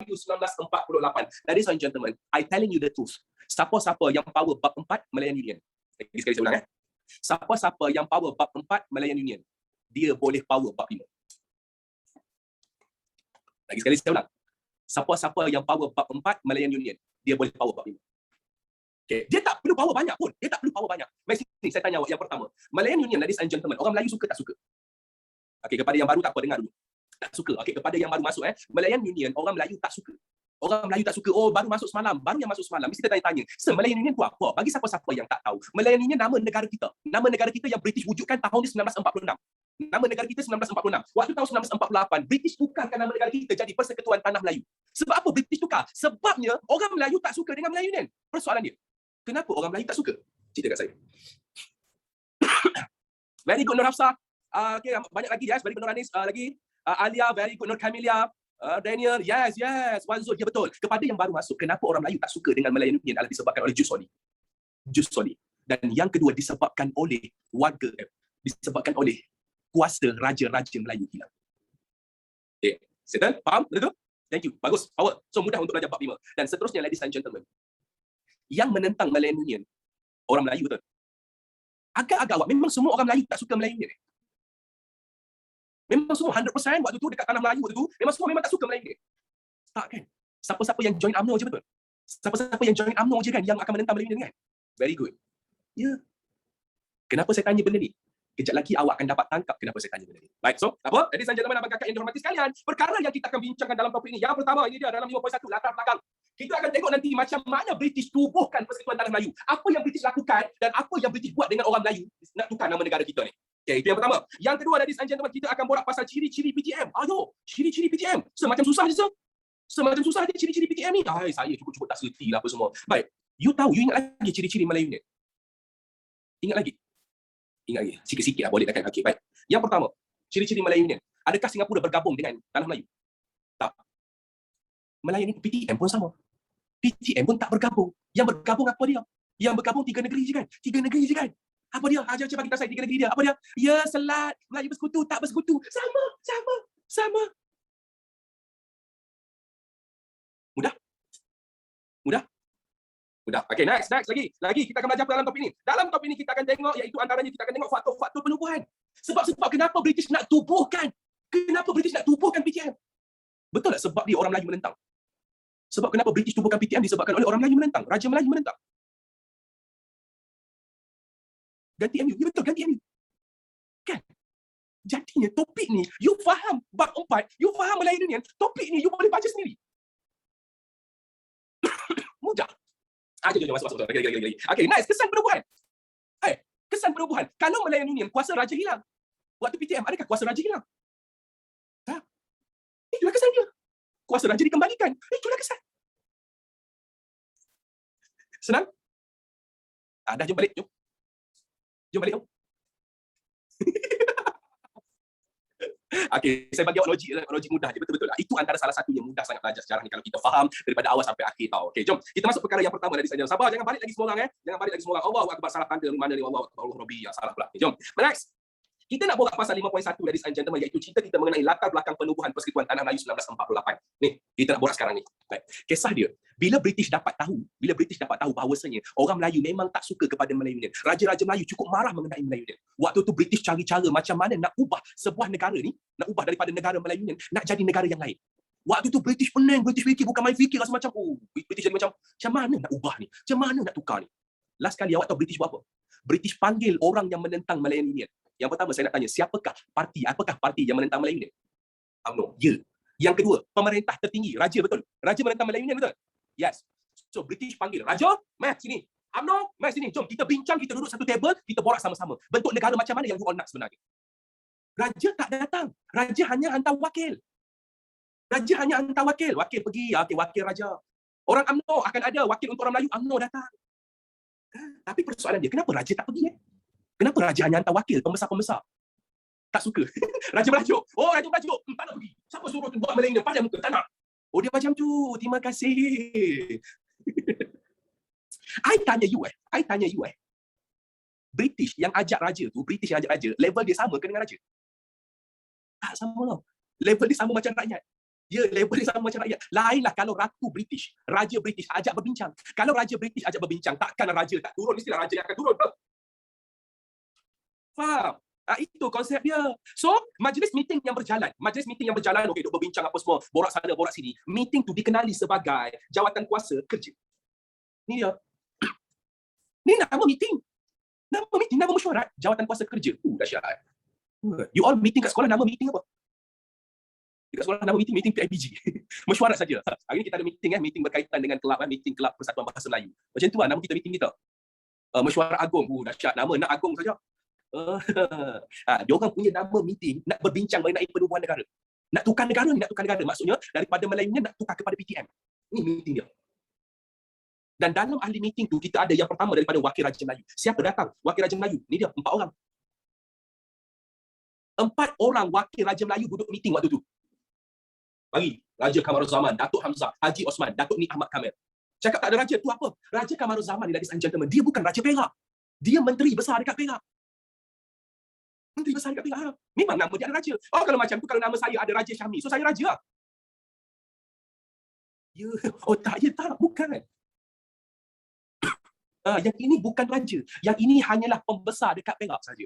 Melayu 1948. Ladies and gentlemen, I telling you the truth. Siapa-siapa yang power bab 4 Malayan Union. Lagi sekali saya ulang Siapa-siapa yang power bab 4 Malayan Union, dia boleh power bab 5. Lagi sekali saya ulang. Siapa-siapa yang power bab 4 Malayan Union, dia boleh power bab 5. Okay. Dia tak perlu power banyak pun. Dia tak perlu power banyak. Mari sini saya tanya awak yang pertama. Malayan Union, ladies and gentlemen, orang Melayu suka tak suka? Okay, kepada yang baru tak apa, dengar dulu. Tak suka. Okay, kepada yang baru masuk Malayan Union, orang Melayu tak suka. Orang Melayu tak suka. Oh, baru masuk semalam. Baru yang masuk semalam. Mesti kita tanya-tanya. Malayan Union tu apa? Bagi siapa-siapa yang tak tahu. Malayan Union nama negara kita. Nama negara kita yang British wujudkan tahun 1946. Nama negara kita 1946. Waktu tahun 1948, British tukarkan nama negara kita jadi Persekutuan Tanah Melayu. Sebab apa British tukar? Sebabnya orang Melayu tak suka dengan Malayan Union. Persoalan dia. Kenapa orang Melayu tak suka? Cerita kat saya. Very good Nur Hafsah. Okay, banyak lagi yes. Very good Nur Anis. Lagi. Alia, very good Nur Kamilia. Daniel, yes. Wanzul, ya betul. Kepada yang baru masuk, kenapa orang Melayu tak suka dengan Malayan Union adalah disebabkan oleh Jus Soli. Dan yang kedua disebabkan oleh warga, disebabkan oleh kuasa raja-raja Melayu hilang. Okay, settle? Faham? Betul? Thank you. Bagus. Power. So mudah untuk belajar bab 5. Dan seterusnya, ladies and gentlemen. Yang menentang Malayan Union, orang Melayu betul. Agak-agak awak, memang semua orang Melayu tak suka Malayan Union. Memang semua 100% waktu tu dekat tanah Melayu waktu tu, memang tak suka Melayu Union. Tak kan? Siapa-siapa yang join UMNO je betul. Siapa-siapa yang join UMNO je kan yang akan menentang Malayan Union kan? Very good. Ya. Yeah. Kenapa saya tanya benda ni? Kejap lagi awak akan dapat tangkap kenapa saya tanya benda ni. Baik, so apa? Ladies and gentlemen, abang kakak yang dihormati sekalian, perkara yang kita akan bincangkan dalam topik ini. Yang pertama, ini dia dalam 5.1, latar belakang. Kita akan tengok nanti macam mana British tubuhkan Persekutuan Tanah Melayu. Apa yang British lakukan dan apa yang British buat dengan orang Melayu nak tukar nama negara kita ni. Okay, itu yang pertama. Yang kedua, ladies and gentlemen, kita akan borak pasal ciri-ciri PTM. Ayo, ciri-ciri PTM. Semacam susah je, Semacam susah je ciri-ciri PTM ni. Saya cukup tak serti lah apa semua. Baik, you ingat lagi ciri-ciri Melayu ni? Ingat lagi? Ingat lagi. Sikit-sikit lah boleh kan? Okay, baik. Yang pertama, ciri-ciri Melayu ni. Adakah Singapura bergabung dengan Tanah Melayu? Tak. Melayu ni PTM pun sama. PTM pun tak bergabung. Yang bergabung apa dia? Yang bergabung 3 negeri je kan? 3 negeri je kan? Apa dia? Ajar bagi tahu saya 3 negeri dia. Apa dia? Ya, Selat, Melayu bersekutu, tak bersekutu. Sama. Mudah. Okay, next lagi kita akan belajar dalam topik ini. Dalam topik ini kita akan tengok, iaitu antaranya kita akan tengok faktor-faktor penubuhan. Sebab kenapa British nak tubuhkan? Kenapa British nak tubuhkan PTM? Betul tak sebab dia orang Melayu menentang? Sebab kenapa British tubuhkan PTM disebabkan oleh orang Melayu menentang, Raja Melayu menentang. Ganti MU. Ya betul, ganti MU. Kan? Jadinya topik ni, you faham bab 4, you faham Malayan Union, topik ni you boleh baca sendiri. Mudah. Jom, masuk. Lagi. Okay, nice. Kesan penubuhan. Kesan penubuhan. Kalau Malayan Union, kuasa raja hilang. Waktu PTM, adakah kuasa raja hilang? Tak. Itulah kesan dia. Kuasa raja dikembalikan. Itulah kesan. Senang? Dah, jom balik. Jom balik. Okay, saya bagi awak logik mudah je, betul-betul. Itu antara salah satu yang mudah sangat belajar sejarah ni kalau kita faham daripada awal sampai akhir tau. Okay, jom. Kita masuk perkara yang pertama dari saja. Sabar, jangan balik lagi semua orang Jangan balik lagi semua orang. Allahu akbar, salah tanda mana ni, Allahu akbar, Rabbi, salah pula. Okay, jom. Next. Kita nak borak pasal 5.1 ladies and gentlemen, iaitu cerita kita mengenai latar belakang penubuhan Persekutuan Tanah Melayu 1948. Ni, kita nak borak sekarang ni. Baik. Kisah dia, bila British dapat tahu bahawasanya orang Melayu memang tak suka kepada Melayu Union. Raja-raja Melayu cukup marah mengenai Melayu Union. Waktu tu British cari cara macam mana nak ubah sebuah negara ni, nak ubah daripada negara Melayu Union nak jadi negara yang lain. Waktu tu British pening, British fikir bukan main fikir rasa macam British jadi macam mana nak ubah ni? Macam mana nak tukar ni? Last kali awak tahu British buat apa? British panggil orang yang menentang Malayan Union. Yang pertama saya nak tanya, apakah parti yang menentang Malayan Union? UMNO. Ya. Yang kedua, pemerintah tertinggi, raja, betul? Raja menentang Malayan Union, betul? Yes. So British panggil, raja, mai sini. UMNO, mai sini. Jom kita bincang, kita duduk satu table, kita borak sama-sama. Bentuk negara macam mana yang you all nak sebenarnya? Raja tak datang. Raja hanya hantar wakil. Wakil pergi, wakil raja. Orang UMNO akan ada wakil untuk orang Melayu, UMNO datang. Tapi persoalan dia, kenapa raja tak pergi? Kenapa raja hanya hantar wakil, pembesar-pembesar? Tak suka. Raja merajuk. Raja merajuk. Tak nak pergi. Siapa suruh tu buat Melayu pandai muka? Tak nak. Dia macam tu. Terima kasih. I tanya you British yang ajak raja tu, level dia sama ke dengan raja? Tak sama tau. Level dia sama macam rakyat. Ya, label dia sama macam rakyat. Lainlah kalau Ratu British, Raja British ajak berbincang. Kalau Raja British ajak berbincang, takkan Raja tak turun. Mestilah Raja yang akan turun. Faham? Itu konsep dia. So, majlis meeting yang berjalan, okey, duk berbincang apa semua, borak sana, borak sini. Meeting tu dikenali sebagai jawatan kuasa kerja. Ni dia. Ni nama meeting. Nama mesyuarat, jawatan kuasa kerja. Dahsyat. You all meeting kat sekolah, nama meeting apa? Dekat sekolah nama meeting PIBG. Mesyuarat saja. Hari ni kita ada meeting berkaitan dengan kelab, meeting kelab Persatuan Bahasa Melayu. Macam tu lah nama kita meeting kita. Mesyuarat Agung. Dahsyat, nama nak Agung saja. Dia orang punya nama meeting nak berbincang mengenai penubuhan negara. Nak tukar negara. Maksudnya daripada Melayunya nak tukar kepada PTM. Ini meeting dia. Dan dalam ahli meeting tu kita ada yang pertama daripada Wakil Raja Melayu. Siapa datang? Wakil Raja Melayu. Ni dia 4 orang. 4 orang Wakil Raja Melayu duduk meeting waktu tu. Bagi Raja Kamaruzaman, Datuk Hamzah, Haji Osman, Datuk Ni Ahmad Kamil. Cakap tak ada raja tu apa? Raja Kamaruzaman ni, ladies and gentlemen, dia bukan Raja Perak. Dia menteri besar dekat Perak. Menteri besar dekat Perak. Memang nama dia ada raja. Oh, kalau macam tu, kalau nama saya ada Raja Syahmi, so saya raja lah. Ya, tak, bukan. Yang ini bukan raja. Yang ini hanyalah pembesar dekat Perak saja.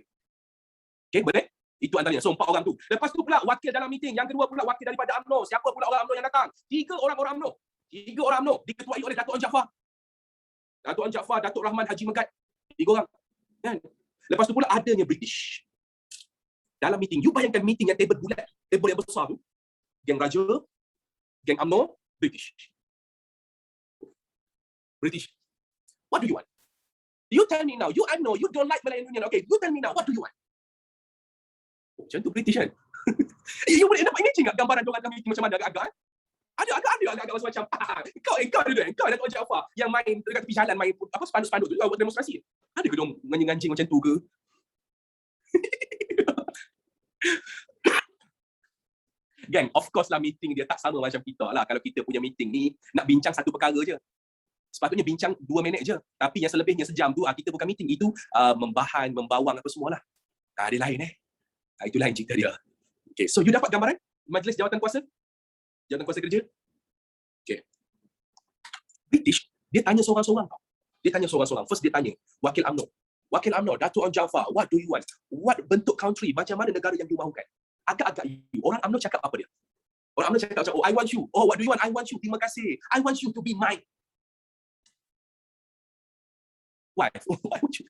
Okey, boleh? Itu antaranya. So, 4 orang tu. Lepas tu pula wakil dalam meeting. Yang kedua pula wakil daripada UMNO. Siapa pula orang UMNO yang datang? 3 orang UMNO. 3 orang UMNO diketuai oleh Datuk Onn Jaafar. Datuk Onn Jaafar, Datuk Rahman Haji Megat. 3 orang. Kan? Lepas tu pula adanya British. Dalam meeting. You bayangkan meeting yang table bulat. Table yang besar tu. Geng Raja, geng UMNO, British. British. What do you want? You tell me now. You UMNO, you don't like Malayan Union. Okay, you tell me now. What do you want? Macam tu British kan? You boleh nampak imagine tak gambaran diorang dalam meeting macam mana agak-agak? Ada agak-agak macam kau dulu kan? Kau Datuk Onn Jaafar yang main dekat tepi jalan, main apa spanduk-spanduk tu buat demonstrasi. Ada ke diorang nganjing macam tu ke? Gang, of course lah meeting dia tak sama macam kita lah. Kalau kita punya meeting ni nak bincang satu perkara je. Sepatutnya bincang 2 minit je. Tapi yang selebihnya sejam tu kita bukan meeting. Itu membahan, membawang apa semualah. Dia lain itu lain cerita dia. Okay, so you dapat gambaran majlis jawatan kuasa? Jawatan kuasa kerja? Okay. British, dia tanya seorang-seorang tau. First dia tanya, Wakil UMNO, Datuk Onn Jaafar, what do you want? What bentuk country? Macam mana negara yang you mahukan? Agak-agak you. Orang UMNO cakap apa dia? Orang UMNO cakap macam, I want you. Oh, what do you want? I want you. Terima kasih. I want you to be mine. Why? I want you.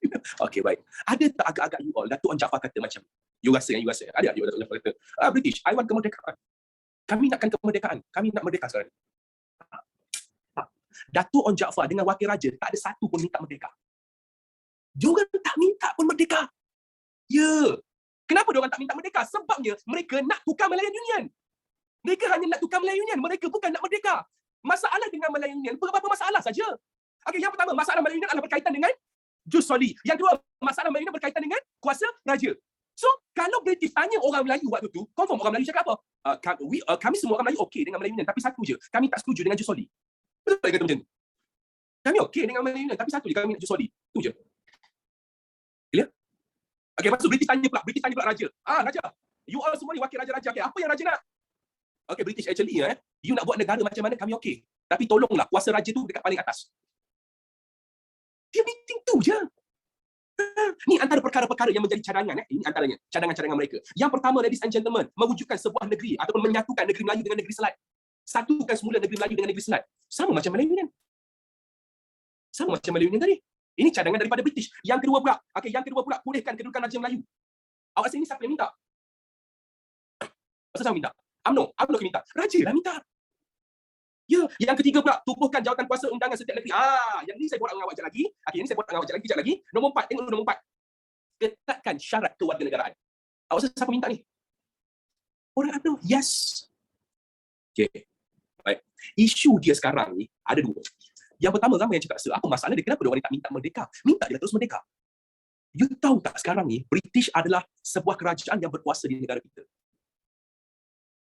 Okay, baik. Ada tak agak-agak you all? Datuk Onn Jaafar kata macam, you rasa. Ada you Datuk Jaafar kata, British, I want kemerdekaan. Kami nakkan kemerdekaan. Kami nak merdeka sekarang. Datuk Onn Jaafar dengan Wakil Raja tak ada satu pun minta merdeka. Diorang tak minta pun merdeka. Ya. Kenapa diorang tak minta merdeka? Sebabnya mereka nak tukar Malayan Union. Mereka hanya nak tukar Malayan Union. Mereka bukan nak merdeka. Masalah dengan Malayan Union, beberapa masalah saja. Okey, yang pertama, masalah Malayan Union adalah berkaitan dengan jus soli. Yang kedua, masalah Malayan Union berkaitan dengan kuasa raja. So, kalau British tanya orang Melayu waktu tu, confirm orang Melayu cakap apa? Kami semua orang Melayu okey dengan Malayan Union, tapi satu je, kami tak setuju dengan jus soli. Betul tak kata macam tu? Kami okey dengan Malayan Union, tapi satu je, kami nak jus soli. Tu je. Clear? Okey, lepas tu British tanya pula raja. Raja, you all semua ni wakil raja-raja. Okey, apa yang raja nak? Okey, British actually, you nak buat negara macam mana, kami okey. Tapi tolonglah kuasa raja tu dekat paling atas. Dia meeting tu je. Ni antara perkara-perkara yang menjadi cadangan. Ini antaranya cadangan-cadangan mereka. Yang pertama, ladies and gentlemen, mewujudkan sebuah negeri ataupun menyatukan negeri Melayu dengan negeri Selat. Satukan semula negeri Melayu dengan negeri Selat. Sama macam Malayan Union. Sama macam Malayan Union tadi. Ini cadangan daripada British. Yang kedua pula, pulihkan kedudukan Raja Melayu. Awak rasa ini siapa yang minta? Siapa minta? UMNO yang minta. Raja lah minta. Ya, yang ketiga pula, tubuhkan jawatan kuasa undangan setiap negeri. Yang ni saya borak dengan awak sekejap lagi. Okey, ini saya borak dengan awak sekejap lagi. Nombor 4, tengok dulu nombor 4. Ketatkan syarat kewarganegaraan. Awak rasa siapa minta ni? Orang UMNO. Yes. Okey. Baik. Isu dia sekarang ni ada 2. Yang pertama, ramai yang cakap, apa masalah dia? Kenapa dia orang ni tak minta merdeka? Minta dia terus merdeka. You tahu tak sekarang ni, British adalah sebuah kerajaan yang berkuasa di negara kita.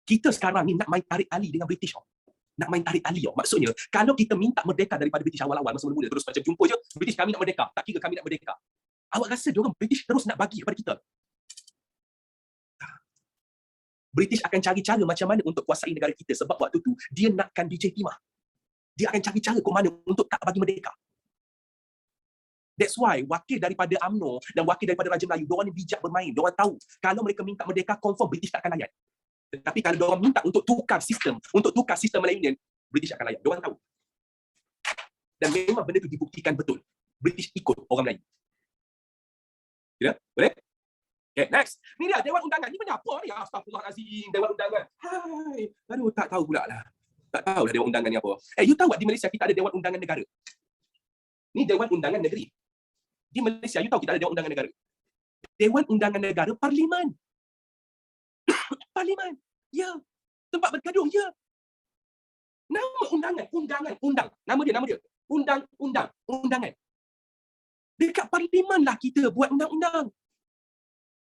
Kita sekarang ni nak main tarik tali dengan British. Nak main tarik tali. Maksudnya, kalau kita minta merdeka daripada British awal-awal, masa mula-mula, terus macam jumpa je, British kami nak merdeka. Tak kira kami nak merdeka. Awak rasa diorang British terus nak bagi kepada kita? British akan cari cara macam mana untuk kuasai negara kita sebab waktu tu dia nakkan DJ Timah. Dia akan cari cara ke mana untuk tak bagi merdeka. That's why wakil daripada UMNO dan wakil daripada Raja Melayu, diorang ni bijak bermain. Diorang tahu kalau mereka minta merdeka, confirm British tak akan layan. Tetapi kalau diorang minta untuk tukar sistem Malay Union, British akan layan. Diorang tahu. Dan memang benda tu dibuktikan betul. British ikut orang Melayu. Ya? Boleh? Okay, next. Ni dia Dewan Undangan. Ni benda apa ni? Astagfirullahalazim, Dewan Undangan. Hai. Aduh, tak tahu pula lah. Tak tahu lah Dewan Undangan ni apa. You tahu tak di Malaysia kita ada Dewan Undangan Negara? Ni Dewan Undangan Negeri. Di Malaysia, you tahu kita ada Dewan Undangan Negara. Dewan Undangan Negara Parlimen. Parlimen. Ya. Tempat bergaduh, ya. Nama undangan. Nama dia. Undangan. Dekat Parlimen lah kita buat undang-undang.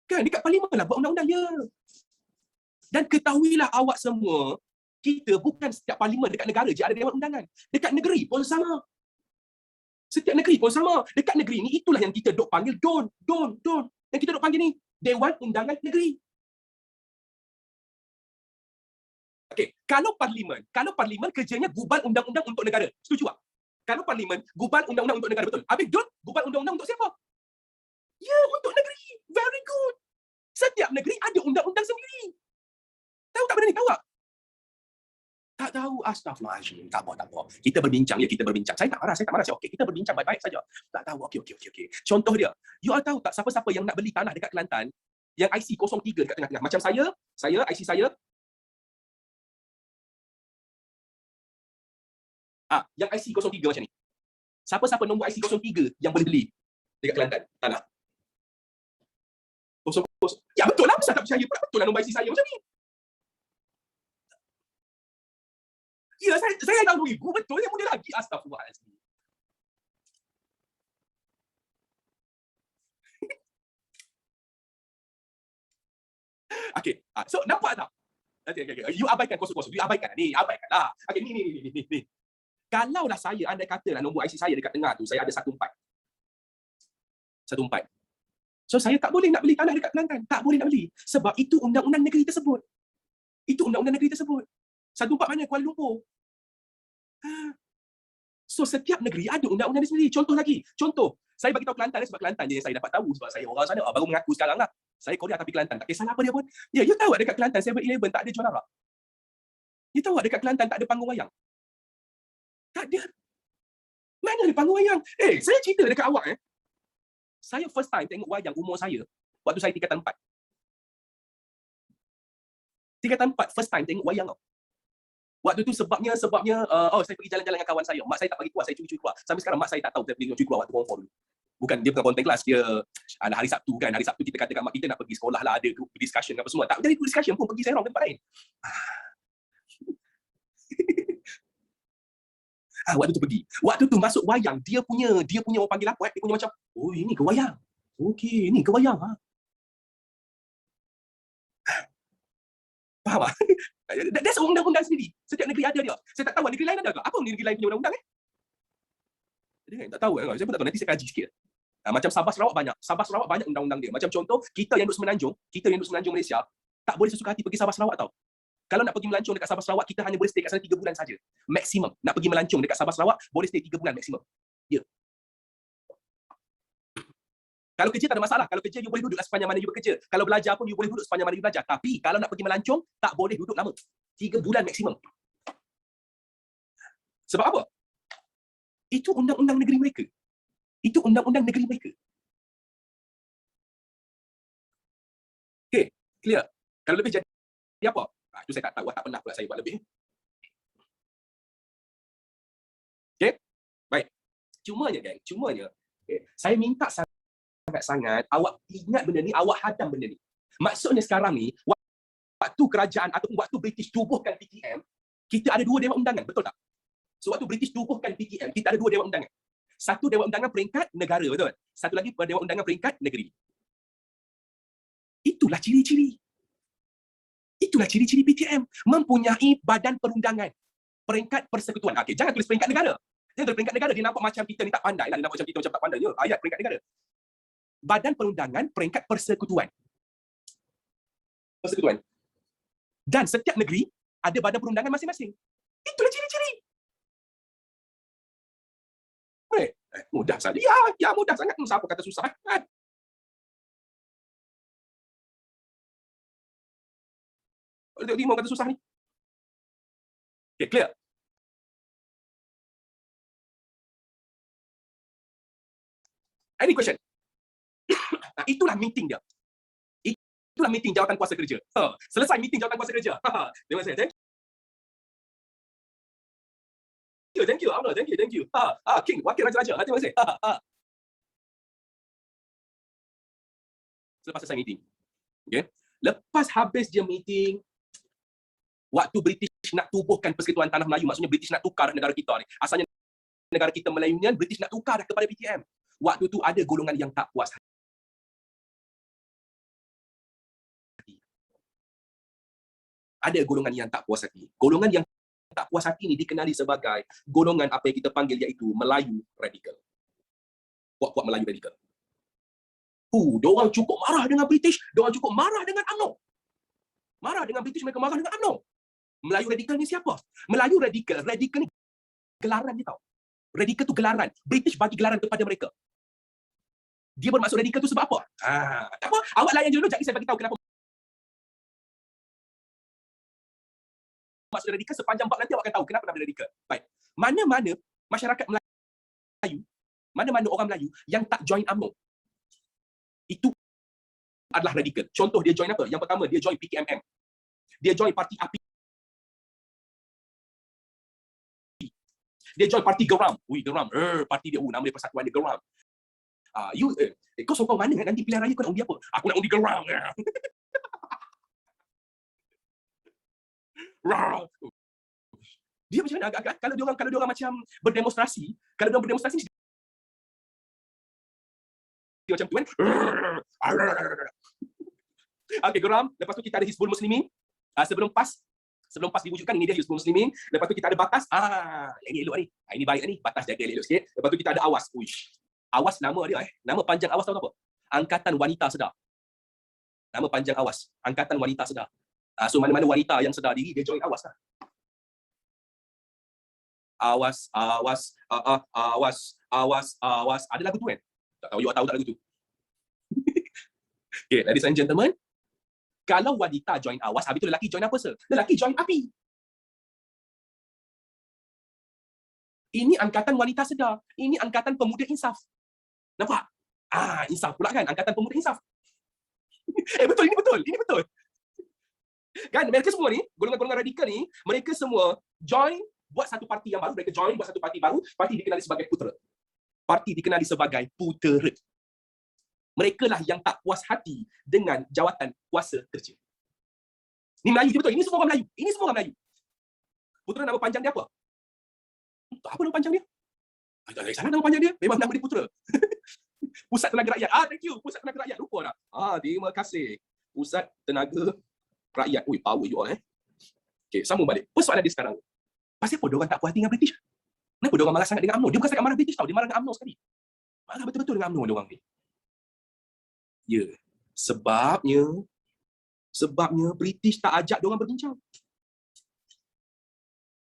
Kan, dekat Parlimen lah buat undang-undang, ya. Dan ketahuilah awak semua, kita bukan setiap Parlimen dekat negara je ada Dewan Undangan. Dekat negeri pun sama. Setiap negeri pun sama. Dekat negeri ni, itulah yang kita duk panggil DUN. Yang kita duk panggil ni, Dewan Undangan Negeri. Okey, kalau Parlimen kerjanya gubal undang-undang untuk negara. Setuju tak? Kalau Parlimen gubal undang-undang untuk negara, betul. Habis DUN gubal undang-undang untuk siapa? Ya, untuk negeri. Very good. Setiap negeri ada undang-undang sendiri. Tahu tak benda ni? Tahu tak? Tak tahu. Astaghfirullahaladzim. Tak apa. Kita berbincang. Saya tak marah. Okey, kita berbincang baik-baik saja. Tak tahu. Okey. Contoh dia. You all tahu tak siapa-siapa yang nak beli tanah dekat Kelantan yang IC 03 dekat tengah-tengah. Macam saya IC saya. Yang IC 03 macam ni. Siapa-siapa nombor IC 03 yang boleh beli dekat Kelantan tanah? 00. Ya betul lah. Kenapa tak percaya? Betul lah nombor IC saya macam ni. Ya, saya tahu ibu betul yang muda lagi. Astaghfirullahaladzim. Okey. So, nampak tak? Okay. You abaikan 00. You abaikan. Ni, abaikan lah. Okey, ni. Kalau lah saya, andai katalah nombor IC saya dekat tengah tu, saya ada 14. So, saya tak boleh nak beli tanah dekat Kelantan. Tak boleh nak beli. Sebab itu undang-undang negeri tersebut. 14 mana? Kuala Lumpur. So, setiap negeri ada undang-undang dia sendiri. Contoh, saya bagi tahu Kelantan sebab Kelantan je yang saya dapat tahu sebab saya orang sana. Baru mengaku sekarang lah. Saya Korea tapi Kelantan. Tak kisah apa dia pun. Ya, you tahu dekat Kelantan 7-Eleven tak ada jual arak. You tahu dekat Kelantan tak ada panggung wayang. Tak ada. Mana ada panggung wayang? Saya cerita dekat awak. Saya first time tengok wayang umur saya waktu saya tingkatan 4. Tingkatan 4 first time tengok wayang tau. Waktu tu sebabnya saya pergi jalan-jalan dengan kawan saya. Mak saya tak bagi keluar, saya curi-curi keluar. Sampai sekarang mak saya tak tahu saya pergi curi keluar waktu form 4 dulu. Bukan dia bukan konten kelas, dia hari Sabtu kan. Hari Sabtu kita kata kat mak kita nak pergi sekolah lah, ada group discussion apa semua. Tak jadi group discussion pun pergi serong ke tempat lain. Waktu tu pergi. Waktu tu masuk wayang, dia punya orang panggil apa? Dia punya macam, oh ini ke wayang. Okey, ini ke wayang. Faham tak? That's undang-undang sendiri. Setiap negeri ada dia. Saya tak tahu negeri lain ada ke? Apa negeri lain punya undang-undang Dia tak tahu. Saya pun tak tahu. Nanti saya kaji sikit. Macam Sabah Sarawak banyak undang-undang dia. Macam contoh, kita yang duduk Semenanjung Malaysia, tak boleh sesuka hati pergi Sabah Sarawak tau. Kalau nak pergi melancong dekat Sabah Sarawak, kita hanya boleh stay kat sana 3 bulan saja. Maksimum. Nak pergi melancong dekat Sabah Sarawak, boleh stay 3 bulan maksimum. Ya. Kalau kerja tak ada masalah. Kalau kerja, you boleh duduk sepanjang mana you bekerja. Kalau belajar pun, you boleh duduk sepanjang mana you belajar. Tapi, kalau nak pergi melancong, tak boleh duduk lama. 3 bulan maksimum. Sebab apa? Itu undang-undang negeri mereka. Okay, clear. Kalau lebih jadi apa? Itu saya tak tahu. Tak pernah pula saya buat lebih. Okay? Baik. Cumanya, okay. Saya minta sangat-sangat awak ingat benda ni, awak hadam benda ni. Maksudnya sekarang ni, waktu kerajaan ataupun waktu British tubuhkan PTM, kita ada 2 dewan undangan, betul tak? So waktu British tubuhkan PTM, kita ada 2 dewan undangan. Satu dewan undangan peringkat negara, betul? Satu lagi dewan undangan peringkat negeri. Itulah ciri-ciri PTM. Mempunyai badan perundangan. Peringkat persekutuan. Okey, jangan tulis peringkat negara. Jangan tulis peringkat negara. Dia nampak macam kita ni tak pandai lah. Dia nampak macam kita macam tak pandai. Ayat peringkat negara. Badan perundangan peringkat persekutuan. Dan setiap negeri ada badan perundangan masing-masing. Itulah ciri-ciri. Mudah saja. Ya mudah sangat. Siapa kata susah? Tengok lima kata susah ni. Okay, clear? Any question? Itulah meeting dia. Itulah meeting jawatan kuasa kerja. Selesai meeting jawatan kuasa kerja. Terima kasih. Thank you. Thank you. King, wakil raja-raja. Terima kasih. Selepas selesai meeting. Okay. Lepas habis dia meeting, waktu British nak tubuhkan Persekutuan Tanah Melayu, maksudnya British nak tukar negara kita ni. Asalnya negara kita Melayu Union, British nak tukar dah kepada PTM. Waktu tu ada golongan yang tak puas hati. Ada golongan yang tak puas hati. Golongan yang tak puas hati ni dikenali sebagai golongan apa yang kita panggil iaitu Melayu radikal. Puak-puak Melayu radikal. Diorang cukup marah dengan British, diorang cukup marah dengan UMNO. Marah dengan British, mereka marah dengan UMNO. Melayu radikal ni siapa? Melayu radikal ni gelaran dia tau. Radikal tu gelaran. British bagi gelaran kepada mereka. Dia bermaksud radikal tu sebab apa? Tak apa, awak layan dulu, jadi saya bagi tahu kenapa. Maksud radikal sepanjang bab nanti awak akan tahu kenapa nama radikal. Baik. Mana-mana masyarakat Melayu, mana-mana orang Melayu yang tak join UMNO, itu adalah radikal. Contoh dia join apa? Yang pertama dia join PKMM. Dia join parti API. Dia join parti Geram. Geram. Parti dia, nama dia persatuan dia Geram. Kau sokong mana nanti pilihan raya kau nak undi apa? Aku nak undi Geram. Dia macam mana? Agak-agak kalau dia orang macam berdemonstrasi, dia macam tu kan. Okay, Geram. Lepas tu kita ada Hizbul Muslimin. Sebelum PAS diwujudkan, ini dia Hizbul Muslimin. Lepas tu kita ada Batas. Yang ini elok ni. Ini baik ni. Batas jaga elok sikit. Lepas tu kita ada Awas. Awas nama dia Nama panjang Awas tahu apa? Angkatan Wanita Sedar. Nama panjang Awas. Angkatan Wanita Sedar. So mana-mana wanita yang sedar diri, dia join Awas lah. Awas. Ada lagu tu kan? Tak tahu, you tahu tak lagu tu? Okay, ladies and gentlemen. Kalau wanita join Awas, habis tu lelaki join apa sir? Lelaki join API. Ini Angkatan Wanita Sedar. Ini Angkatan Pemuda Insaf. Nampak? Insaf pula kan? Angkatan Pemuda Insaf. Betul, ini betul. Kan, mereka semua ni, golongan-golongan radikal ni, mereka semua join buat satu parti yang baru. Mereka join buat satu parti baru. Parti dikenali sebagai Putera. Mereka lah yang tak puas hati dengan jawatan kuasa kerja. Ni Melayu je betul. Ini semua orang Melayu. Putera nama panjang dia apa? Tak apa nama panjang dia. Tak ada salah nama panjang dia. Memang nama dia Putera. Pusat Tenaga Rakyat. Thank you. Pusat Tenaga Rakyat. Lupa dah. Terima kasih. Pusat Tenaga Rakyat. Power you all Okay, sambung balik. Persoalan dia sekarang. Pasal apa diorang tak puas hati dengan British? Kenapa diorang marah sangat dengan UMNO? Dia bukan sangat marah British tau. Dia marah dengan UMNO sekali. Marah betul-betul dengan UMNO diorang ni. Ya. Sebabnya British tak ajak diorang berbincang.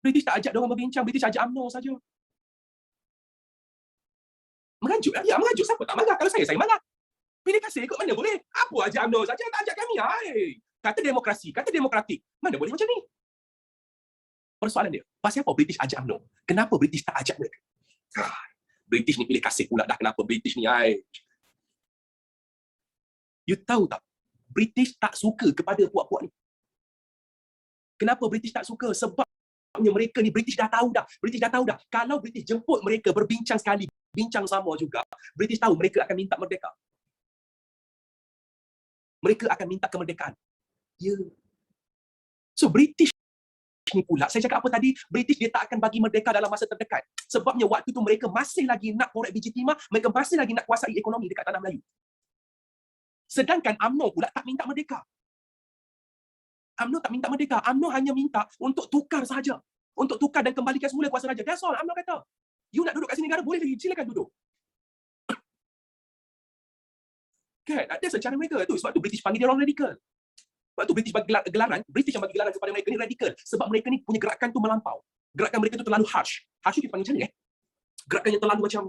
British ajak UMNO saja. Mengajuk lah. Ya, mengajuk. Siapa tak marah? Kalau saya marah. Pilih kasih ikut mana boleh? Apa ajak UMNO saja, tak ajak kami. Kata demokrasi, kata demokratik. Mana boleh macam ni? Persoalan dia, pasal apa British ajak UMNO? Kenapa British tak ajak mereka? British ni pilih kasih pula dah. Kenapa British ni? You tahu tak? British tak suka kepada puak-puak ni. Kenapa British tak suka? Sebabnya mereka ni British dah tahu dah. Kalau British jemput mereka berbincang sekali, bincang sama juga, British tahu mereka akan minta merdeka. Mereka akan minta kemerdekaan. Ya. So British ni pula, saya cakap apa tadi? British dia tak akan bagi merdeka dalam masa terdekat. Sebabnya waktu tu mereka masih lagi nak korek biji timah, mereka masih lagi nak kuasai ekonomi dekat tanah Melayu. Sedangkan UMNO pula tak minta merdeka. UMNO hanya minta untuk tukar sahaja. Untuk tukar dan kembalikan semula kuasa raja. That's all UMNO kata. You nak duduk kat sini negara, boleh lagi. Silakan duduk. Kan? Ada secara mereka. Tu sebab tu British panggil dia orang radikal. Waktu British bagi gelaran, British yang bagi gelaran kepada mereka ni radikal. Sebab mereka ni punya gerakan tu melampau. Gerakan mereka tu terlalu harsh. Harsh tu kita panggil macam ni Gerakan yang terlalu macam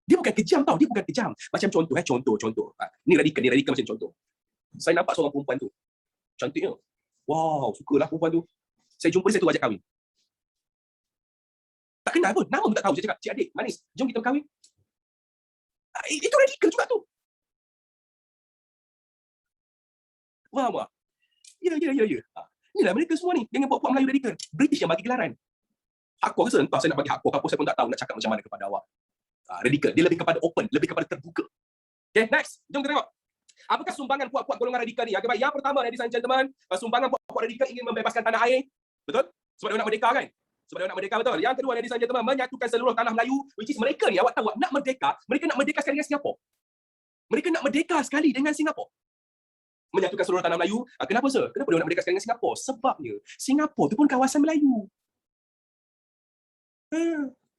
dia bukan kejam tau, dia bukan kejam. Macam contoh. Ni radikal macam contoh. Saya nampak seorang perempuan tu. Cantiknya. Wow, sukalah perempuan tu. Saya jumpa dia, saya tu ajak kahwin. Tak kenal pun, nama pun tak tahu. Saya cakap, cik adik, manis, jom kita berkahwin. Itu radikal juga tu. Faham tak? Ya. Inilah mereka semua ni, dengan puak-puak Melayu radikal. British yang bagi gelaran. Aku rasa entah saya nak bagi hak apa saya pun tak tahu nak cakap macam mana kepada awak. Radikal. Dia lebih kepada open, lebih kepada terbuka. Okay, next. Jom kita tengok. Apakah sumbangan puak-puak golongan radikal ni? Okay, baik. Yang pertama, ladies and gentlemen, sumbangan puak-puak radikal ingin membebaskan tanah air. Betul? Sebab dia nak merdeka kan? Sebab dia nak merdeka, betul? Yang kedua, ladies and gentlemen, menyatukan seluruh tanah Melayu, which is mereka ni, awak tahu, nak merdeka, mereka nak merdeka sekali dengan Singapura. Mereka nak merdeka sekali dengan Singapura. Menyatukan seluruh tanah Melayu. Kenapa, sir? Kenapa dia nak merdeka sekali dengan Singapura? Sebabnya, Singapura tu pun kawasan Melayu.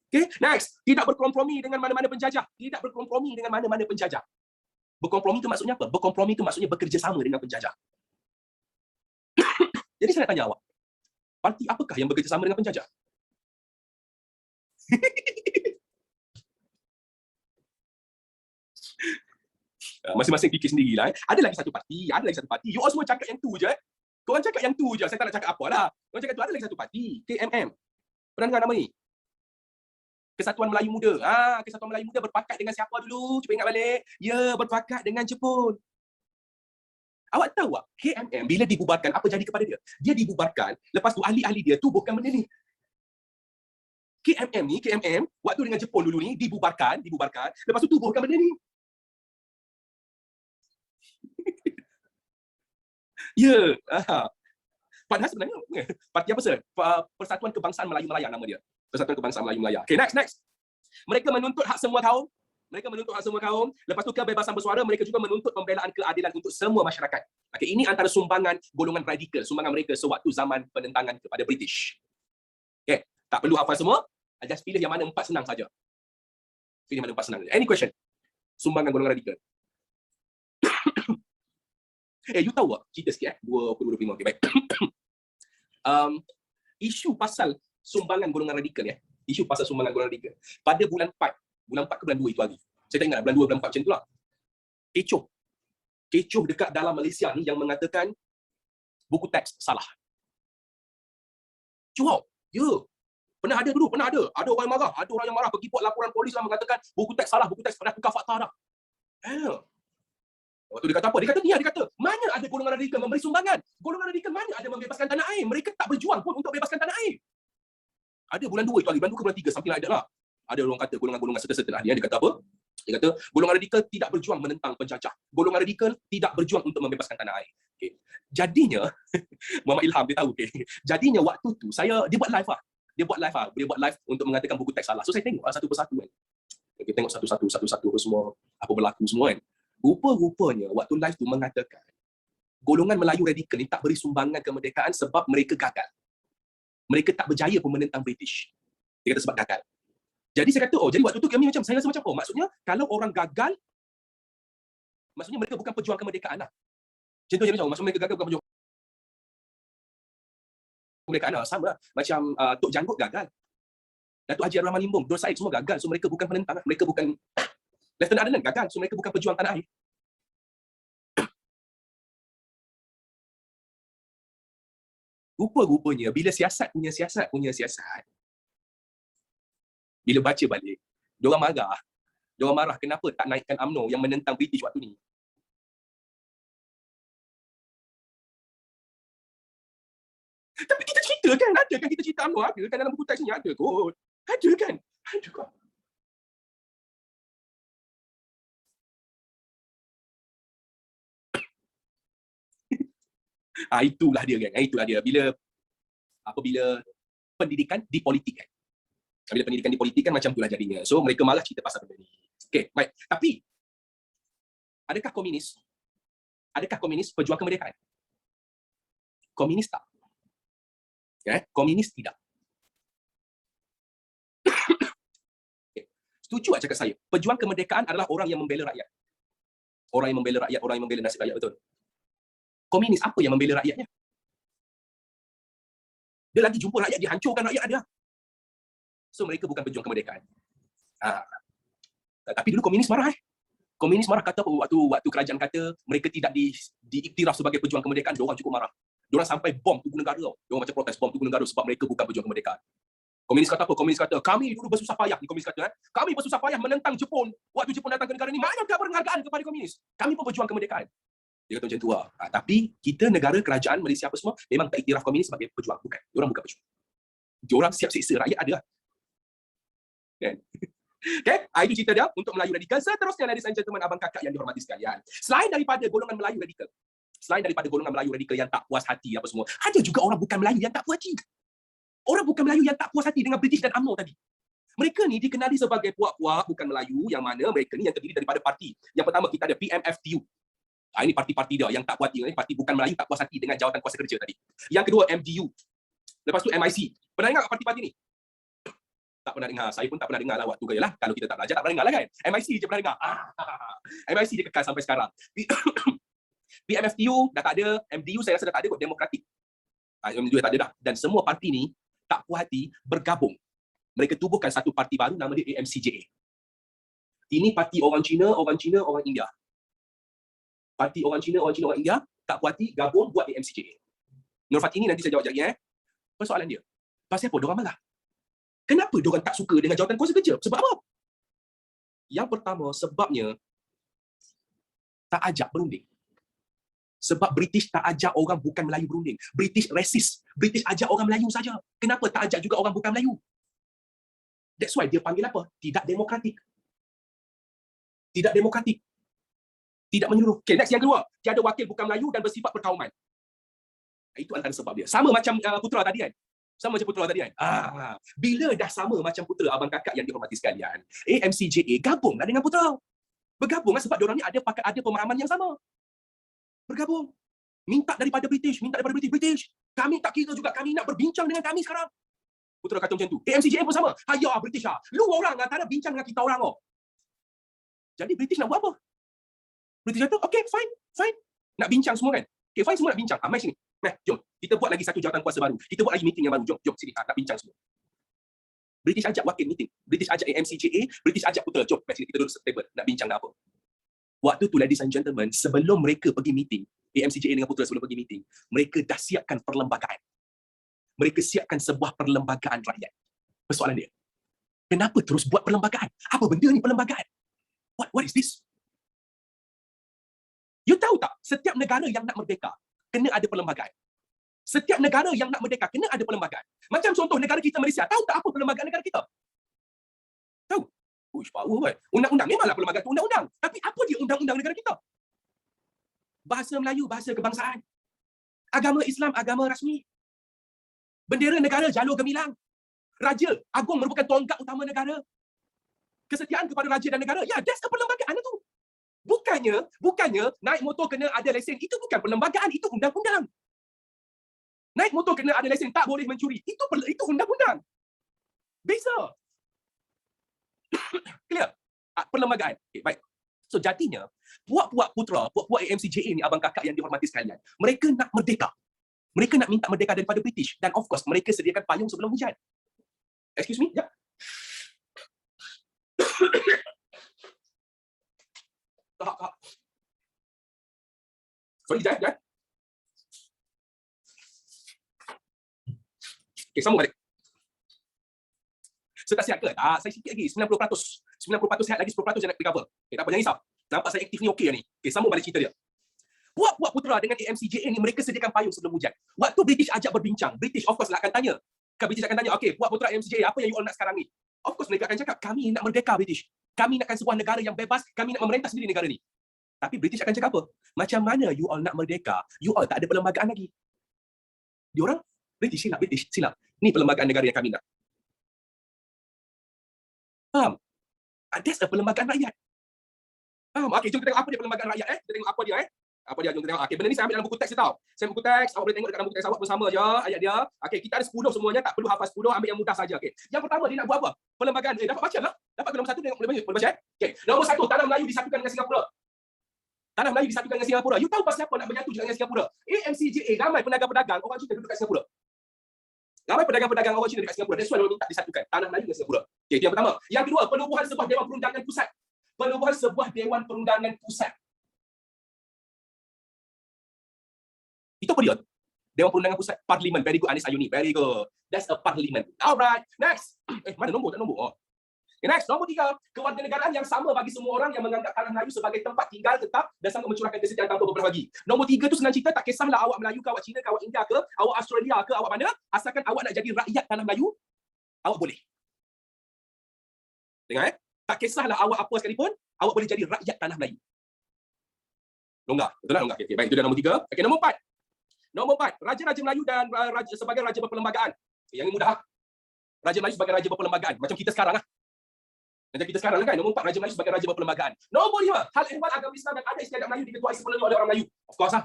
Okay, next. Tidak berkompromi dengan mana-mana penjajah. Tidak berkompromi dengan mana-mana penjajah. Berkompromi itu maksudnya apa? Berkompromi itu maksudnya bekerjasama dengan penjajah. Jadi saya nak tanya awak, parti apakah yang bekerjasama dengan penjajah? Masing-masing fikir sendirilah. Ada lagi satu parti. You all semua cakap yang tu je. Korang cakap yang tu je. Saya tak nak cakap apa lah. Korang cakap tu, ada lagi satu parti. KMM. Pernah dengar nama ni? Kesatuan Melayu Muda. Kesatuan Melayu Muda berpakat dengan siapa dulu? Cuba ingat balik. Ya, berpakat dengan Jepun. Awak tahu tak? KMM bila dibubarkan, apa jadi kepada dia? Dia dibubarkan, lepas tu ahli-ahli dia tubuhkan benda ni. KMM, waktu dengan Jepun dulu ni, dibubarkan, lepas tu tubuhkan benda ni. Ya. Padahal sebenarnya, parti apa sir? Persatuan Kebangsaan Melayu Melaya nama dia. Persatuan Kebangsaan Melayu Melaya. Okay, next. Mereka menuntut hak semua kaum. Lepas tu kebebasan bersuara, mereka juga menuntut pembelaan keadilan untuk semua masyarakat. Okay, ini antara sumbangan golongan radikal, sumbangan mereka sewaktu zaman penentangan kepada British. Okay, tak perlu hafal semua. Just pilih yang mana empat senang saja. Any question? Sumbangan golongan radikal. You tahu tak? Cerita sikit 2025. Okay, baik. Isu pasal sumbangan golongan radikal pada bulan 4 ke bulan 2 itu hari. Saya tak ingat bulan 2 bulan 4 macam itulah. Kecoh dekat dalam Malaysia ni yang mengatakan buku teks salah. Wow. Ya. Pernah ada. Ada orang marah, yang marah pergi buat laporan polis lah mengatakan buku teks salah, dah tukar fakta dah. Waktu dia kata apa? Dia kata, mana ada golongan radikal memberi sumbangan? Golongan radikal mana ada membebaskan tanah air? Mereka tak berjuang pun untuk bebaskan tanah air. Ada bulan 2 itu hari, bulan 2 ke bulan 3, something like that lah. Ada orang kata golongan-golongan serta-serta ahli. Dia kata apa? Dia kata golongan radikal tidak berjuang menentang penjajah. Golongan radikal tidak berjuang untuk membebaskan tanah air. Okay. Jadinya Muhammad Ilham dia tahu. Okay. Jadinya waktu tu dia buat live lah. Dia buat live untuk mengatakan buku teks salah. So saya tengok satu persatu kan. Kita tengok satu-satu semua apa berlaku semua kan. Rupa-rupanya waktu live tu mengatakan golongan Melayu radikal ni tak beri sumbangan kemerdekaan sebab mereka gagal. Mereka tak berjaya pun menentang British. Dia kata sebab gagal. Jadi saya kata, jadi waktu tu kami saya rasa macam apa? Maksudnya, kalau orang gagal, maksudnya mereka bukan pejuang kemerdekaan lah. Contohnya macam, maksudnya mereka gagal bukan pejuang kemerdekaan lah. Sama lah. Macam Tok Janggut gagal. Datuk Haji Abdul Rahman Limbong, Dor Said semua gagal. So mereka bukan penentang lah. Mereka bukan Lieutenant Adnan gagal. So mereka bukan pejuang tanah air. Rupa-rupanya, bila siasat punya siasat, bila baca balik, diorang marah kenapa tak naikkan UMNO yang menentang British waktu ni. Tapi kita cerita kan, ada kan kita cerita UMNO, ada kan dalam buku teks ni, ada kot. Ada kan? Ada kot. Itulah dia kan. Bila pendidikan dipolitikkan. Bila pendidikan dipolitikkan macam itulah jadinya. So mereka malah cerita pasal benda ni. Okey, baik. Tapi adakah komunis pejuang kemerdekaan? Komunis tak. Komunis tidak. Okay. Setuju tak cakap saya? Pejuang kemerdekaan adalah orang yang membela rakyat. Orang yang membela rakyat, orang yang membela nasib rakyat, betul. Komunis apa yang membela rakyatnya? Dia lagi jumpa rakyat, dihancurkan rakyat dia. So mereka bukan pejuang kemerdekaan. Tapi dulu komunis marah. Komunis marah kata waktu kerajaan kata mereka tidak diiktiraf sebagai pejuang kemerdekaan, diorang cukup marah. Diorang sampai bom Tugu Negara. Diorang macam protes bom Tugu Negara sebab mereka bukan pejuang kemerdekaan. Komunis kata apa? Komunis kata, kami dulu bersusah payah. Komunis kata, kami bersusah payah menentang Jepun. Waktu Jepun datang ke negara ini, manakah penghargaan kepada komunis? Kami pun berjuang kemerdekaan. Dia kata macam tu lah. Tapi kita negara kerajaan Malaysia apa semua memang tak iktiraf komunis sebagai pejuang. Bukan. Diorang bukan pejuang. Diorang siap siksa rakyat ada. Kan? Okay? Itu cerita dia untuk Melayu radikal. Seterusnya, ladies and gentlemen, abang kakak yang dihormati sekalian. Selain daripada golongan Melayu radikal, yang tak puas hati apa semua, ada juga orang bukan Melayu yang tak puas hati. Orang bukan Melayu yang tak puas hati dengan British dan UMNO tadi. Mereka ni dikenali sebagai puak-puak bukan Melayu, yang mana mereka ni yang terdiri daripada parti. Yang pertama kita ada PMFTU. Ini parti-parti dia yang tak puas hati. Parti bukan Melayu tak puas hati dengan jawatan kuasa kerja tadi. Yang kedua MDU. Lepas tu MIC. Pernah dengar parti-parti ni? Tak pernah dengar. Saya pun tak pernah dengar lah waktu gaya lah. Kalau kita tak belajar, tak pernah dengar lah kan. MIC je pernah dengar. MIC dia kekal sampai sekarang. PMFTU dah tak ada. MDU saya rasa dah tak ada kot. Demokratik. MDU tak ada dah. Dan semua parti ni tak puas hati bergabung. Mereka tubuhkan satu parti baru nama dia AMCJA. Ini parti orang Cina, orang India. Parti orang Cina, orang India tak puas hati gabung buat AMCJA. Nur Fatini nanti saya jawab lagi persoalan dia. Pasal apa diorang marah? Kenapa diorang tak suka dengan jawatan kuasa kerja? Sebab apa? Yang pertama, sebabnya tak ajak berunding. Sebab British tak ajak orang bukan Melayu berunding. British racist. British ajak orang Melayu saja. Kenapa tak ajak juga orang bukan Melayu? That's why dia panggil apa? Tidak demokratik. Tidak demokratik. Tidak menyeluruh. Okay, next yang kedua. Tiada wakil bukan Melayu dan bersifat perkauman. Itu antara sebab dia. Sama macam Putra tadi kan? Bila dah sama macam Putra, abang kakak yang dihormati sekalian, AMCJA gabunglah dengan Putra. Bergabunglah sebab diorang ni ada pemahaman yang sama. Bergabung. Minta daripada British. Kami tak kira juga, kami nak berbincang dengan kami sekarang. Putra kata macam tu. AMCJA pun sama. Hayah British lah. Lu orang tak ada bincang dengan kita orang. Jadi British nak buat apa? British kata, okay, fine. Nak bincang semua kan? Okay, fine, semua nak bincang. Mai sini. Jom. Kita buat lagi satu jawatan kuasa baru. Kita buat lagi meeting yang baru. Jom sini. Nak bincang semua. British ajak wakil meeting. British ajak AMCJA. British ajak Putra. Jom, mai sini. Kita duduk table. Nak bincang apa? Waktu tu, ladies and gentlemen, sebelum mereka pergi meeting, AMCJA dengan Putra sebelum pergi meeting, mereka dah siapkan perlembagaan. Mereka siapkan sebuah perlembagaan rakyat. Persoalan dia, kenapa terus buat perlembagaan? Apa benda ni perlembagaan? What is this? You tahu tak, setiap negara yang nak merdeka, kena ada perlembagaan. Setiap negara yang nak merdeka, kena ada perlembagaan. Macam contoh negara kita Malaysia, tahu tak apa perlembagaan negara kita? Tahu? Power kan? Undang-undang, memanglah perlembagaan itu undang-undang. Tapi apa dia undang-undang negara kita? Bahasa Melayu, bahasa kebangsaan. Agama Islam, agama rasmi. Bendera negara, jalur gemilang. Raja Agung merupakan tonggak utama negara. Kesetiaan kepada raja dan negara. Ya, that's a perlembagaan itu. Bukannya naik motor kena ada lesen. Itu bukan perlembagaan, itu undang-undang. Naik motor kena ada lesen, tak boleh mencuri. Itu undang-undang. Beza. Clear? Perlembagaan. Okay, baik. So jadinya, puak-puak Putra, puak-puak AMCJA ni, abang kakak yang dihormati sekalian, mereka nak merdeka. Mereka nak minta merdeka daripada British. Dan of course, mereka sediakan payung sebelum hujan. Excuse me? Ya. Tahap. Sorry, jangan. Okay, sambung balik. Saya tak sihat ke? Tak, saya sikit lagi. 90%. 90% sihat lagi, 10% yang nak recover. Okay, tak apa, jangan risau. Nampak saya aktif ni okey ni. Okay, sambung balik cerita dia. Puak-puak Putra dengan AMCJA ni, mereka sediakan payung sebelum hujan. Waktu British ajak berbincang, British of course lah akan tanya. British akan tanya, okay, Puak Putra AMCJA, apa yang you all nak sekarang ni? Of course mereka akan cakap, kami nak merdeka British. Kami nakkan sebuah negara yang bebas, kami nak memerintah sendiri negara ni. Tapi British akan cakap apa? Macam mana you all nak merdeka? You all tak ada perlembagaan lagi. Diorang, British silap. Ni perlembagaan negara yang kami nak. Faham? That's a perlembagaan rakyat. Faham? Okay, jom kita tengok apa dia perlembagaan rakyat. Kita tengok apa dia. Apa dia? Jom kita tengok. Okay, benda ni saya ambil dalam buku teks tau. Saya buku teks, awak boleh tengok dekat dalam buku teks awak bersama je ayat dia. Okay, kita ada 10 semuanya, tak perlu hafal 10, ambil yang mudah saja. Okay. Yang pertama dia nak buat apa? Perlembagaan. Dapat baca lah. Dapat ke nombor 1 tengok boleh baca. Okay. Nombor 1, tanah Melayu disatukan dengan Singapura. Tanah Melayu disatukan dengan Singapura. You tahu pasal apa nak menyatu dengan Singapura? AMCJA, ramai pedagang-pedagang orang Cina duduk kat Singapura. Ramai pedagang-pedagang orang Cina dekat Singapura. That's why mereka minta disatukan Tanah Melayu dengan Singapura. Okay, itu yang pertama. Yang kedua, penubuhan sebuah Dewan Perundangan Pusat. Penubuhan sebuah Dewan Perundangan Pusat. Itu apa dia? Dewan Perundangan Pusat, Parlimen. Very good, Anis Ayuni. Very good. That's a parliament. Alright, next. Mana nombor? Tak nombor. Oh. Okay, next, nombor 3. Kewarganegaraan yang sama bagi semua orang yang menganggap Tanah Melayu sebagai tempat tinggal tetap dan sanggup mencurahkan kesetiaan tanpa beberapa bagi. Nombor 3 tu senang cerita, tak kisahlah awak Melayu ke, awak Cina ke, awak India ke, awak Australia ke, awak mana, asalkan awak nak jadi rakyat Tanah Melayu, awak boleh. Dengar tak kisahlah awak apa sekalipun, awak boleh jadi rakyat Tanah Melayu. Longgar, betul tak? Longgar. Okay, baik, itu dah nombor 3. Okay, nombor 4. Nombor 4, Raja-Raja Melayu dan sebagai Raja berperlembagaan. Yang ini mudah. Raja Melayu sebagai Raja berperlembagaan. Macam kita sekarang lah. Macam kita sekarang lah kan. Nombor 4, Raja Melayu sebagai Raja berperlembagaan. Nombor 5, hal ehwal agama Islam dan adat istiadat Melayu diketuai sepenuhnya oleh orang Melayu. Of course lah.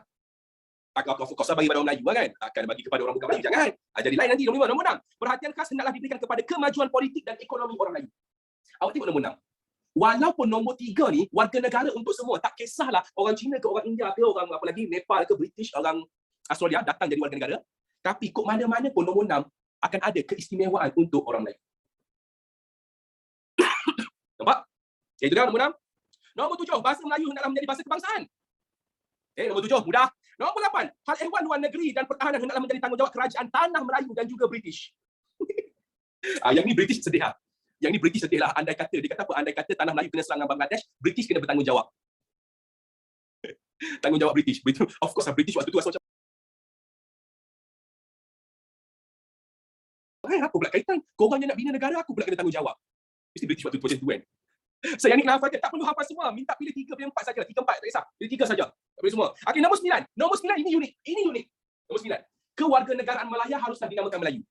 Of course lah bagi pada orang Melayu kan. Takkan bagi kepada orang bukan Melayu, jangan. Jadi lain nanti. Nombor 5. Nombor 6, perhatian khas hendaklah diberikan kepada kemajuan politik dan ekonomi orang Melayu. Awak tengok nombor 6. Walaupun nombor 3 ni warga negara untuk semua, tak kisahlah orang Cina ke, orang India ke, orang apa lagi, Nepal ke, British, orang Australia datang jadi warga negara, tapi kok mana-mana pun nombor 6 akan ada keistimewaan untuk orang Melayu. Nampak? Okay, itu dah nombor 6. Nombor 7, bahasa Melayu hendaklah menjadi bahasa kebangsaan. Okay, nombor 7, mudah. Nombor 8, hal ehwal luar negeri dan pertahanan hendaklah menjadi tanggungjawab kerajaan Tanah Melayu dan juga British. Yang ni British sedih lah. Yang ni British sedih lah. Andai kata, dia kata apa? Andai kata Tanah Melayu kena serang Bangladesh, British kena bertanggungjawab. Tanggungjawab British. Of course lah, British waktu tu rasa macam apa pula kaitan? Korang yang nak bina negara, aku pula kena tanggungjawab. Mesti British waktu tu macam tu kan. So yang ni kena hafal, tak perlu hafal semua. Minta pilih 3 pilih 4 saja. 3, 4, tak kisah. Pilih 3 saja. Tak boleh semua. Okey, nombor 9. Nombor 9 ini unik. Ini unik. Nombor 9. Kewarganegaraan Malaya haruslah dinamakan Melayu.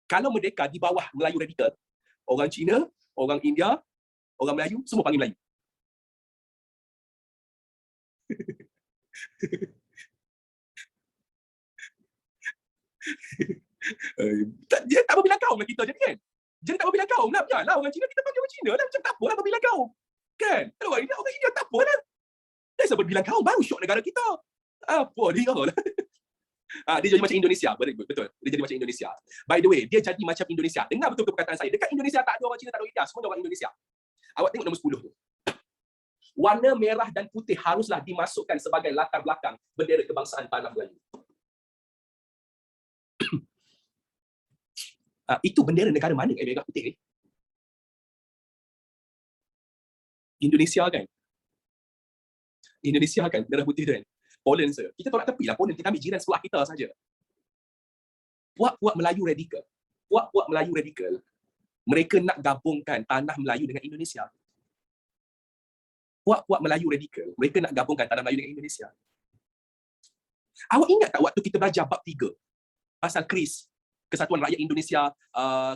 Kalau merdeka di bawah Melayu radikal, orang Cina, orang India, orang Melayu, semua panggil Melayu. Dia tak berbilang kaum lah kita jadi kan. Jadi tak berbilang kaum lah. Yalah, orang Cina kita panggil orang Cina lah. Macam tak apalah berbilang kaum. Kan? Kalau orang India tak apalah. Dia sebab berbilang kaum baru syok negara kita. Apa dia lah. Dia jadi macam Indonesia. Betul. Dia jadi macam Indonesia. By the way, dia jadi macam Indonesia. Dengar betul perkataan saya. Dekat Indonesia tak ada orang Cina, tak ada orang India. Semua orang Indonesia. Awak tengok nombor 10 tu. Warna merah dan putih haruslah dimasukkan sebagai latar belakang bendera kebangsaan Tanah Melayu. Itu bendera negara mana merah putih ni? Indonesia kan? Indonesia kan? Merah putih tu kan? Poland saja. Kita tolak tepi lah Poland. Kita ambil jiran sebelah kita saja. Puak-puak Melayu radikal. Puak-puak Melayu radikal. Mereka nak gabungkan Tanah Melayu dengan Indonesia. Puak-puak Melayu radikal. Mereka nak gabungkan Tanah Melayu dengan Indonesia. Awak ingat tak waktu kita belajar bab 3? Pasal KRIS. Kesatuan Rakyat Indonesia,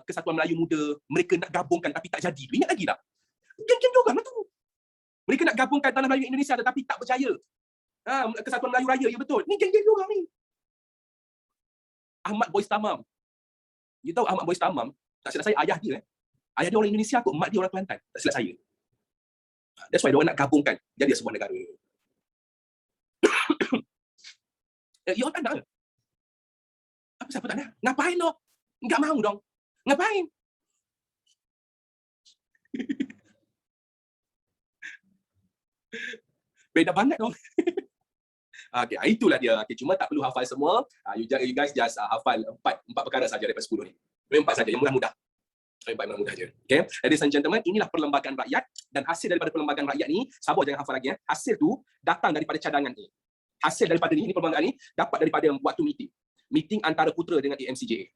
Kesatuan Melayu Muda, mereka nak gabungkan tapi tak jadi. Ingat lagi tak? Geng-geng orang lah tu. Mereka nak gabungkan Tanah Melayu Indonesia tetapi tak berjaya. Kesatuan Melayu Raya, ya betul. Ni geng-geng orang ni. Ahmad Boys Tamam. You tahu Ahmad Boys Tamam? Tak silap saya, ayah dia. Ayah dia orang Indonesia kot, mak dia orang Kelantan. Tak silap saya. That's why dia orang nak gabungkan. Jadi sebuah negara. Ya orang tak nak. Apa siapa tak nak? Ngapain lo? Enggak mau dong. Ngapain? Beda banget dong. Okay, itulah dia. Okay, cuma tak perlu hafal semua. You guys just hafal 4 perkara saja daripada 10 ni. 4 saja yang mudah-mudah. 4 mudah je. Okay. Ladies and gentlemen, inilah perlembagaan rakyat dan hasil daripada perlembagaan rakyat ni, sabar jangan hafal lagi ya. Hasil tu datang daripada cadangan ni. Hasil daripada ini perlembagaan ni dapat daripada waktu meeting antara Putra dengan AMCJA.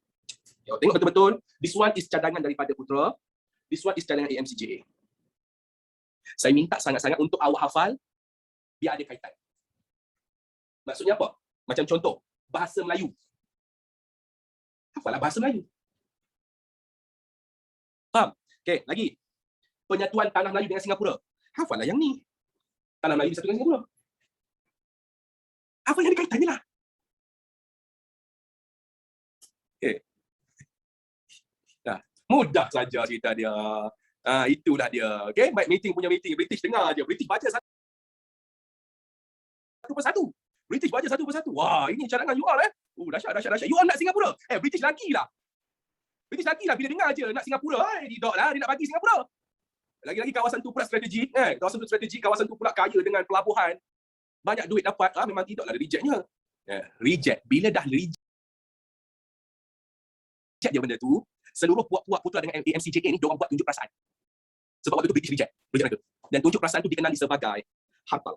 Tengok betul-betul. This one is cadangan daripada Putra. This one is cadangan AMCJA. Saya minta sangat-sangat untuk awak hafal biar ada kaitan. Maksudnya apa? Macam contoh, bahasa Melayu. Hafallah bahasa Melayu. Faham? Okey, lagi. Penyatuan Tanah Melayu dengan Singapura. Hafallah yang ni. Tanah Melayu disatukan dengan Singapura. Apa yang ada kaitannya lah? Okay. Mudah saja cerita dia. Itulah dia. Okay, baik, meeting punya meeting. British dengar je. British baca satu persatu. British baca satu persatu. Wah, ini cadangan you all dahsyat. You all nak Singapura. British lagi lah. Bila dengar je nak Singapura, dia nak bagi Singapura. Lagi-lagi kawasan tu pula strategik, kawasan tu pula kaya dengan pelabuhan. Banyak duit dapat, memang tidaklah rejectnya. Reject. Bila dah reject je benda tu, seluruh puak-puak putra dengan AMCJA ni, diorang buat tunjuk perasaan. Sebab waktu tu British reject. Dan tunjuk perasaan tu dikenali sebagai hartal.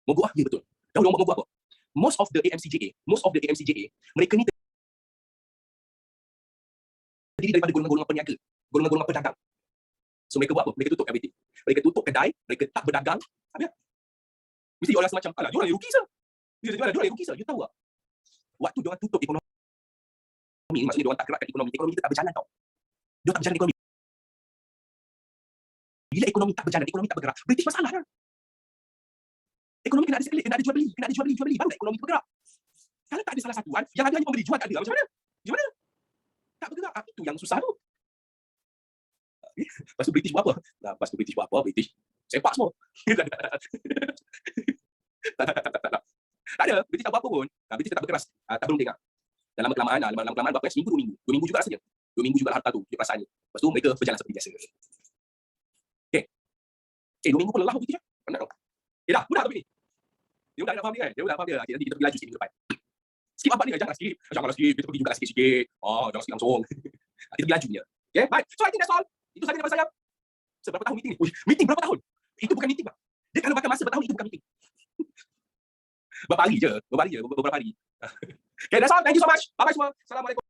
Mogok ya betul. Tahu diorang buat mogok apa? Most of the AMCJA, mereka ni terdiri daripada golongan-golongan peniaga, golongan-golongan pedagang. So mereka buat apa? Mereka tutup everything. Mereka tutup kedai, mereka tak berdagang. Habis? Mesti orang semacam, alah, diorang yang rugi sah. Diorang yang rugi sah. You tahu tak? Waktu diorang tutup ekonomi, maksudnya diorang tak gerakkan ekonomi kita tak berjalan tau. Diorang tak berjalan ekonomi. Bila ekonomi tak berjalan, ekonomi tak bergerak, British masalah dah. Ekonomi kena ada sirkulate, kena ada jual beli, baru ekonomi tu bergerak. Kalau tak ada salah satuan, yang ada hanya membeli, jual tak ada, macam mana? Tak bergerak. Itu yang susah tu. Lepas tu British buat apa? British sepak semua. Tak ada. British tak buat apa pun. British tetap berkeras. Tak belum dengar. Dan lama-kelamaan berapa? Seminggu, 2 minggu. 2 minggu juga rasanya. 2 minggu juga harta tu, dia perasaannya. Lepas tu mereka berjalan seperti biasa. Okay, 2 minggu pun lelah British. Penat tau. Dah, mudah topik ni. Dia dah faham dia kan? Okay, nanti kita pergi laju sikit minggu depan. Skip apa ni? Janganlah skip. Kita pergi juga sikit-sikit. Jangan skip langsung. Kita pergi laju dia. Okay, baik. So I think that's all. Itu saja daripada saya. Seberapa tahun meeting ni? Meeting berapa tahun? Itu bukan meeting, Pak. Dia kalau makan masa bertahun, itu bukan meeting. Beberapa hari je. Okay, that's all. Thank you so much. Bye-bye semua. Assalamualaikum.